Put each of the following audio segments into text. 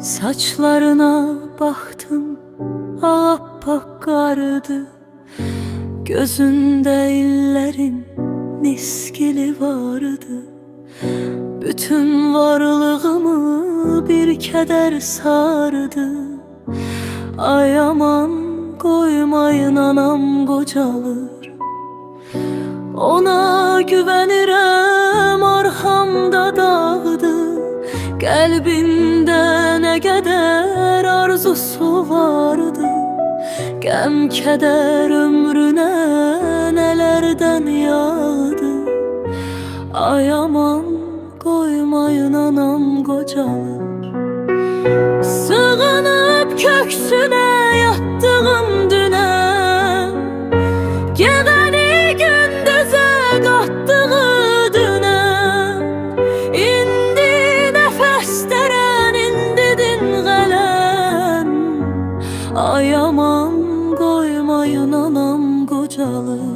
Saçlarına baktım, appak kardı. Gözünde illerin miskili vardı. Bütün varlığımı bir keder sardı. Ay aman koymayın anam kocalır. Ona güvenirem arhamda dağdı. Kalbinde ne kadar arzusu vardı. Gəm keder ömrüne nelerden yağdı. Ay aman koymayın anam kocalır. Sığınıp köksüne yattığım düne, gecəni gündüzə qatdığı düne, indi nəfəslərən indidin qələm. Ay aman koymayın anam kocalır.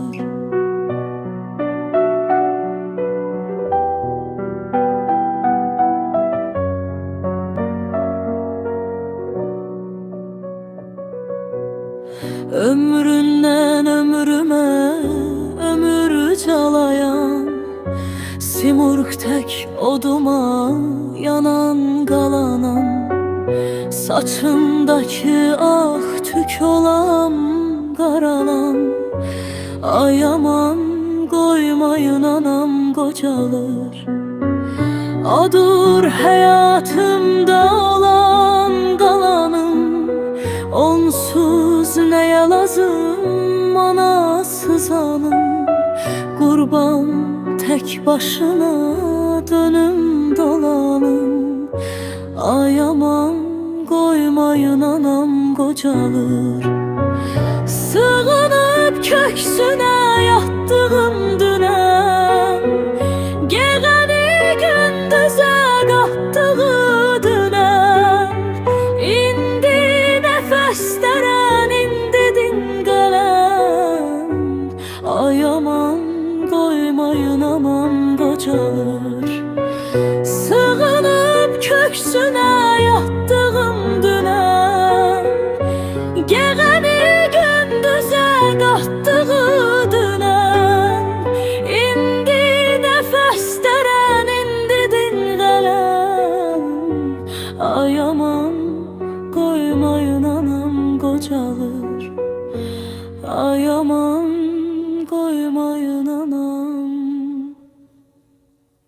Ömründen ömrüme ömür çalayan, simurg tek oduma yanan qalanam. Saçındaki ah tük olam qaralam. Ay aman koymayın anam kocalır. Odur hayatımda olan qalanım. Onsuz neye lazım anasız anım. Qurban tek başına dönüm dolanım. Ay aman koymayın anam kocalır. Sığınıp köksüne yattığım düne, gecəni gündüzə qatdığı düne, indi nəfəslərən indidin qələm. Ay aman koymayın anam kocalır. Sığınıp köksüne yattığım düne, gecəni gündüzə qatdığı düne, indi nəfəslərən indidin qələm. Ay aman koymayın anam kocalır. Ay aman koymayın anam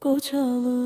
kocalır.